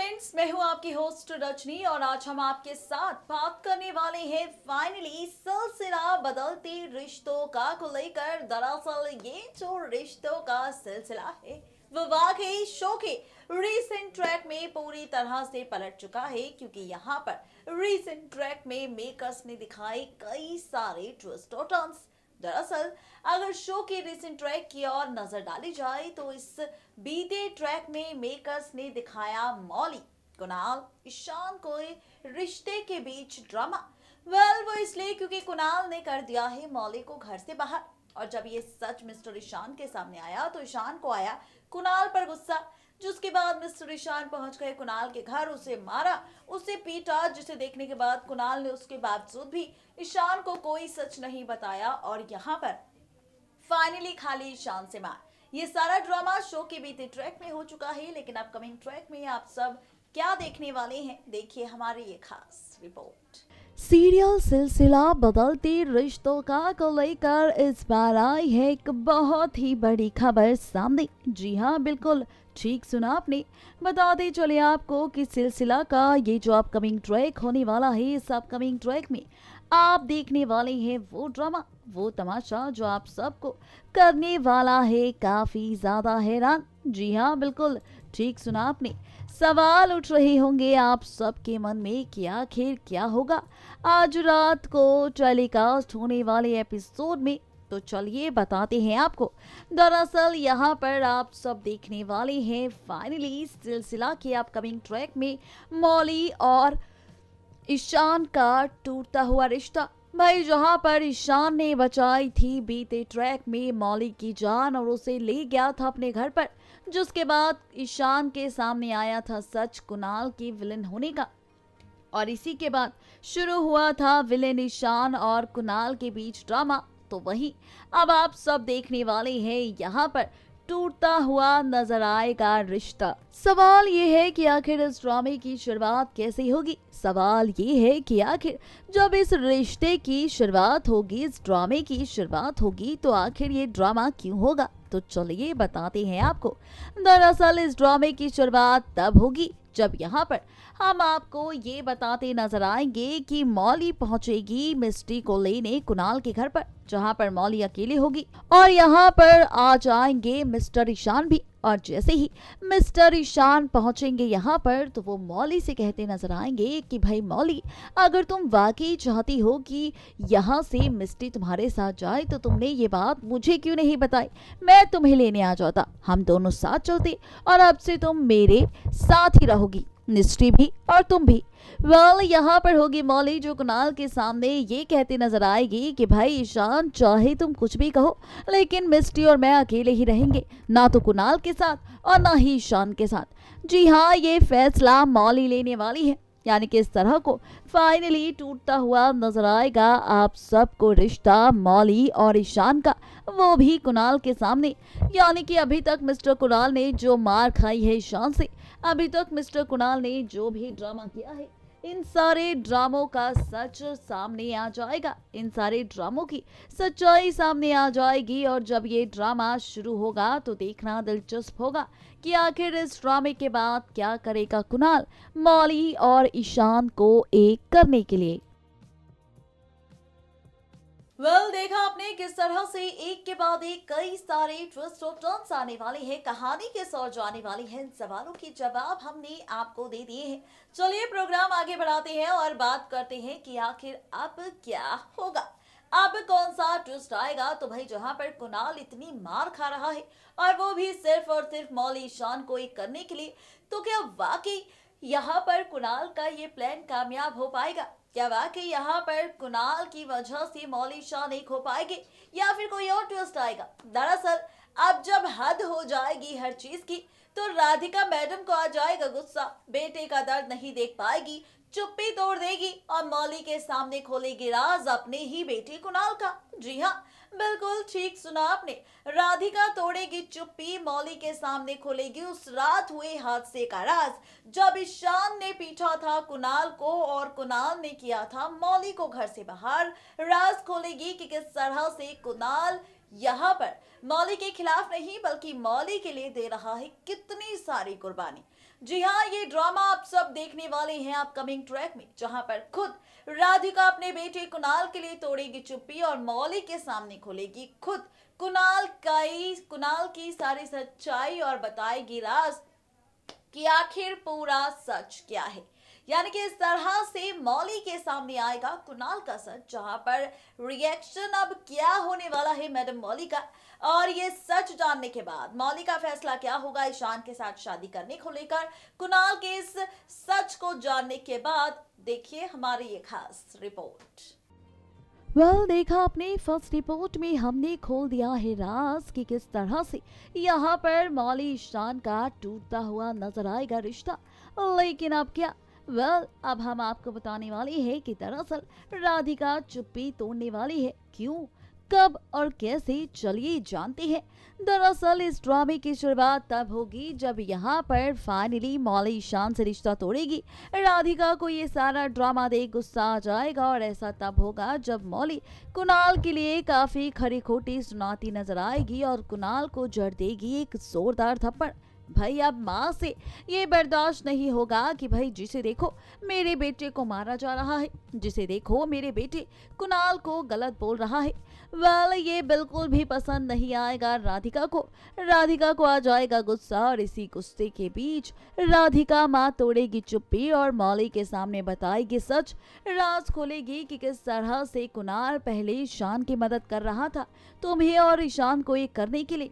Friends, मैं हूं आपकी होस्ट रजनी और आज हम आपके साथ बात करने वाले हैं फाइनली सिलसिला बदलते रिश्तों का को लेकर। दरअसल ये जो रिश्तों का सिलसिला है वो वाकई शो के रीसेंट ट्रैक में पूरी तरह से पलट चुका है, क्योंकि यहाँ पर रीसेंट ट्रैक में मेकर्स ने दिखाए कई सारे ट्विस्ट और टर्न्स। दरअसल अगर शो के रिसेंट ट्रैक की ओर नजर डाली जाए तो इस बीते ट्रैक में मेकर्स ने दिखाया मौली, कुणाल, ईशान को रिश्ते के बीच ड्रामा। वो इसलिए क्योंकि कुणाल ने कर दिया है मौली को घर से बाहर, और जब ये सच मिस्टर ईशान के सामने आया तो ईशान को आया कुणाल पर गुस्सा, जिसके बाद मिस्टर ईशान पहुंच गए कुणाल के घर, उसे मारा, उसे पीटा, जिसे देखने के बाद कुणाल ने उसके बावजूद भी ईशान को कोई सच नहीं बताया और यहाँ पर फाइनली खाली ईशान से मार। ये सारा ड्रामा शो के बीते ट्रैक में हो चुका है, लेकिन अपकमिंग ट्रैक में आप सब क्या देखने वाले हैं, देखिए हमारी ये खास रिपोर्ट। सीरियल सिलसिला बदलते रिश्तों का को लेकर इस बार आई है एक बहुत ही बड़ी खबर सामने। जी हाँ, बिल्कुल ठीक सुना आपने। बताते चले आपको कि सिलसिला का ये जो अपकमिंग ट्रैक होने वाला है, इस अपकमिंग ट्रैक में आप देखने वाले हैं वो ड्रामा, वो तमाशा जो आप सबको करने वाला है काफी ज्यादा हैरान। जी हाँ, बिल्कुल ठीक सुना आपने। सवाल उठ रहे होंगे आप सबके मन में कि आखिर क्या होगा आज रात को टेलीकास्ट होने वाले एपिसोड में। तो चलिए बताते हैं आपको। दरअसल यहाँ पर आप सब देखने वाले हैं फाइनली सिलसिला के अपकमिंग ट्रैक में मौली और ईशान का टूटता हुआ रिश्ता। भाई, जहां पर ईशान ने बचाई थी बीते ट्रैक में मौली की जान और उसे ले गया था अपने घर पर, जिसके बाद ईशान के सामने आया था सच कुणाल की विलेन होने का, और इसी के बाद शुरू हुआ था विलेन ईशान और कुणाल के बीच ड्रामा। तो वहीं अब आप सब देखने वाले हैं यहाँ पर टूटता हुआ नजर आएगा रिश्ता। सवाल ये है कि आखिर इस ड्रामे की शुरुआत कैसे होगी। सवाल ये है कि आखिर जब इस रिश्ते की शुरुआत होगी, इस ड्रामे की शुरुआत होगी, तो आखिर ये ड्रामा क्यों होगा। तो चलिए बताते हैं आपको। दरअसल इस ड्रामे की शुरुआत तब होगी जब यहाँ पर हम आपको ये बताते नजर आएंगे कि मौली पहुंचेगी मिस्टी को लेने कुणाल के घर पर, जहां पर मौली अकेले होगी, और यहाँ पर आ जाएंगे मिस्टर ईशान भी। और जैसे ही मिस्टर ईशान पहुंचेंगे यहाँ पर तो वो मौली से कहते नजर आएंगे कि भाई मौली, अगर तुम वाकई चाहती हो कि यहाँ से मिस्टी तुम्हारे साथ जाए तो तुमने ये बात मुझे क्यों नहीं बताई। मैं तुम्हें लेने आ जाता, हम दोनों साथ चलते और अब से तुम मेरे साथ ही रहोगी, मिस्टी भी और तुम भी। यहाँ पर होगी मौली जो कुणाल के सामने ये कहते नजर आएगी कि भाई ईशान, चाहे तुम कुछ भी कहो, लेकिन मिस्टी और मैं अकेले ही रहेंगे, ना तो कुणाल के साथ और ना ही ईशान के साथ। जी हाँ, ये फैसला मौली लेने वाली है। यानी कि इस तरह को फाइनली टूटता हुआ नजर आएगा आप सबको रिश्ता मौली और ईशान का, वो भी कुणाल के सामने। यानी कि अभी तक मिस्टर कुणाल ने जो मार खाई है ईशान से, अभी तक मिस्टर कुणाल ने जो भी ड्रामा किया है, इन सारे ड्रामों का सच सामने आ जाएगा, इन सारे ड्रामों की सच्चाई सामने आ जाएगी। और जब ये ड्रामा शुरू होगा तो देखना दिलचस्प होगा कि आखिर इस ड्रामे के बाद क्या करेगा कुणाल मौली और ईशान को एक करने के लिए। देखा आपने किस तरह से एक के बाद एक कई सारे ट्विस्ट और टर्न्स आने वाले हैं, कहानी किस ओर जाने वाली है, इन सवालों के जवाब हमने आपको दे दिए हैं। चलिए प्रोग्राम आगे बढ़ाते हैं और बात करते हैं कि आखिर अब क्या होगा, अब कौन सा ट्विस्ट आएगा। तो भाई, जहां पर कुणाल इतनी मार खा रहा है और वो भी सिर्फ और सिर्फ मौली ईशान को एक करने के लिए, तो क्या वाकई यहाँ पर कुणाल का ये प्लान कामयाब हो पाएगा? क्या वाकई यहाँ पर कुणाल की वजह से मौली ईशान एक हो पाएंगे या फिर कोई और ट्विस्ट आएगा? दरअसल अब जब हद हो जाएगी हर चीज की तो राधिका मैडम को आ जाएगा गुस्सा, बेटे का दर्द नहीं देख पाएगी, चुप्पी तोड़ देगी और मौली के सामने खोलेगी राज अपने ही बेटे कुणाल का। जी हाँ, बिल्कुल ठीक सुना आपने, राधिका तोड़ेगी चुप्पी, मौली के सामने खोलेगी उस रात हुए हादसे का राज, जब ईशान ने पीटा था कुणाल को और कुणाल ने किया था मौली को घर से बाहर। राज खोलेगी कि किस तरह से कुणाल यहाँ पर मौली के खिलाफ नहीं बल्कि मौली के लिए दे रहा है कितनी सारी कुर्बानी। जी हाँ, ये ड्रामा आप सब देखने वाले हैं अपकमिंग ट्रैक में, जहां पर खुद राधिका अपने बेटे कुणाल के लिए तोड़ेगी चुप्पी और मौली के सामने खोलेगी खुद कुणाल की सारी सच्चाई और बताएगी राज कि आखिर पूरा सच क्या है। यानी कि इस तरह से मौली के सामने आएगा कुणाल का सच, जहां पर रिएक्शन अब क्या होने वाला है मैडम मौली का, और ये सच जानने के बाद मौली का फैसला क्या होगा ईशान के साथ शादी करने को लेकर। कुणाल के इस सच को जानने के बाद देखिए हमारी ये खास रिपोर्ट। देखा आपने फर्स्ट रिपोर्ट में हमने खोल दिया है राज कि किस तरह से यहाँ पर मौली ईशान का टूटता हुआ नजर आएगा रिश्ता। लेकिन अब क्या, अब हम आपको बताने वाले हैं कि दरअसल राधिका चुप्पी तोड़ने वाली है। क्यों, कब और कैसे, चलिए जानते हैं। दरअसल इस ड्रामे की शुरुआत तब होगी जब यहाँ पर फाइनली मौली ईशान से रिश्ता तोड़ेगी। राधिका को ये सारा ड्रामा देख गुस्सा आ जाएगा और ऐसा तब होगा जब मौली कुणाल के लिए काफी खरी खोटी सुनाती नजर आएगी और कुणाल को जड़ देगी एक जोरदार थप्पड़। भाई अब माँ से ये बर्दाश्त नहीं होगा कि भाई जिसे देखो मेरे बेटे को मारा जा रहा है, जिसे देखो मेरे बेटे कुणाल को गलत बोल रहा है। ये बिल्कुल भी पसंद नहीं आएगा राधिका को। राधिका को आ जाएगा गुस्सा और इसी गुस्से के बीच राधिका माँ तोड़ेगी चुप्पी और मौली के सामने बताएगी सच। राज खोलेगी कि किस तरह से कुणाल पहले ईशान की मदद कर रहा था तुम्हें और ईशान को ये करने के लिए।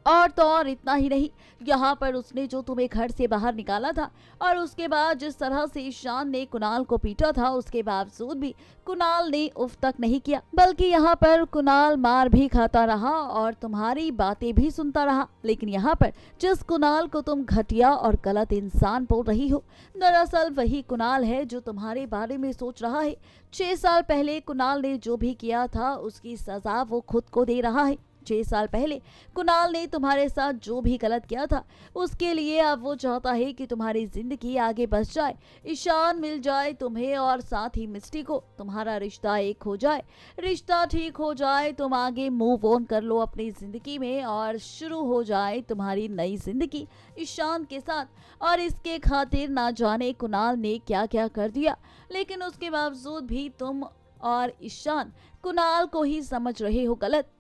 और तो और इतना ही नहीं, यहाँ पर उसने जो तुम्हें घर से बाहर निकाला था और उसके बाद जिस तरह से ईशान ने कुणाल को पीटा था, उसके बावजूद भी कुणाल ने उफ तक नहीं किया, बल्कि यहाँ पर कुणाल मार भी खाता रहा और तुम्हारी बातें भी सुनता रहा। लेकिन यहाँ पर जिस कुणाल को तुम घटिया और गलत इंसान बोल रही हो, दरअसल वही कुणाल है जो तुम्हारे बारे में सोच रहा है। 6 साल पहले कुणाल ने जो भी किया था उसकी सजा वो खुद को दे रहा है। 6 साल पहले कुणाल ने तुम्हारे साथ जो भी गलत किया था उसके लिए अब वो चाहता है कि तुम्हारी जिंदगी आगे बढ़ जाए, ईशान मिल जाए तुम्हें और साथ ही मिस्टी को, तुम्हारा रिश्ता एक हो जाए, रिश्ता ठीक हो जाए, तुम आगे मूव ऑन कर लो अपनी जिंदगी में और शुरू हो जाए तुम्हारी नई जिंदगी ईशान के साथ। और इसके खातिर ना जाने कुणाल ने क्या क्या कर दिया, लेकिन उसके बावजूद भी तुम और ईशान कुणाल को ही समझ रहे हो गलत।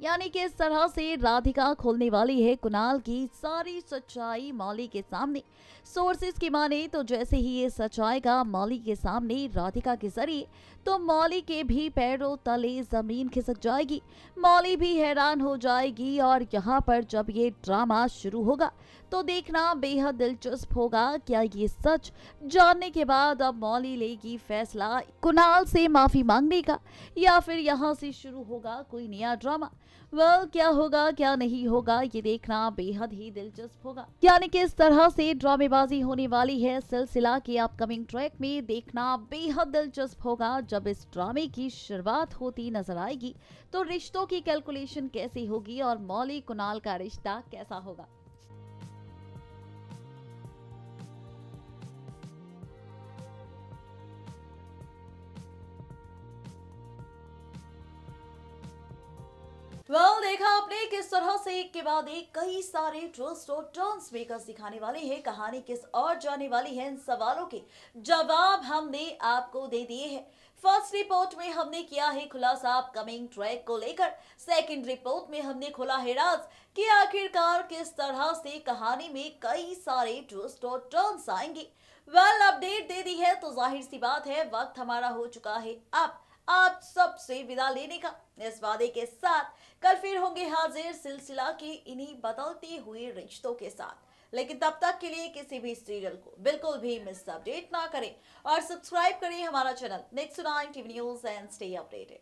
यानी कि इस तरह से राधिका खोलने वाली है कुणाल की सारी सच्चाई मौली के सामने। सोर्सेस की माने तो जैसे ही ये सच आएगा मौली के सामने राधिका के जरिए, तो मौली के भी पैरों तले जमीन खिसक जाएगी, मौली भी हैरान हो जाएगी। और यहाँ पर जब ये ड्रामा शुरू होगा तो देखना बेहद दिलचस्प होगा। क्या ये सच जानने के बाद अब मौली लेगी फैसला कुणाल से माफी मांगने का, या फिर यहाँ से शुरू होगा कोई नया ड्रामा। क्या होगा क्या नहीं होगा ये देखना बेहद ही दिलचस्प होगा। यानी कि इस तरह से ड्रामेबाजी होने वाली है सिलसिला के अपकमिंग ट्रैक में, देखना बेहद दिलचस्प होगा। जब इस ड्रामे की शुरुआत होती नजर आएगी तो रिश्तों की कैलकुलेशन कैसी होगी और मौली कुणाल का रिश्ता कैसा होगा। देखा आपने किस तरह से एक के बाद एक कई सारे ट्विस्ट और टर्न्स मेकर्स दिखाने वाले हैं। कहानी किस और जाने वाली है, इन सवालों के जवाब हमने आपको दे दिए हैं। फर्स्ट रिपोर्ट में हमने किया है खुलासा अपकमिंग ट्रैक को लेकर, सेकंड रिपोर्ट में हमने खोला है राज कि आखिरकार किस तरह से कहानी में कई सारे ट्विस्ट और टर्न्स आएंगे। अपडेट दे दी है तो जाहिर सी बात है वक्त हमारा हो चुका है अब आप सबसे विदा लेने का। इस वादे के साथ कल फिर होंगे हाजिर सिलसिला के इन्हीं बदलते हुए रिश्तों के साथ। लेकिन तब तक के लिए किसी भी सीरियल को बिल्कुल भी मिस अपडेट ना करें और सब्सक्राइब करें हमारा channel next 9 TV news and stay updated.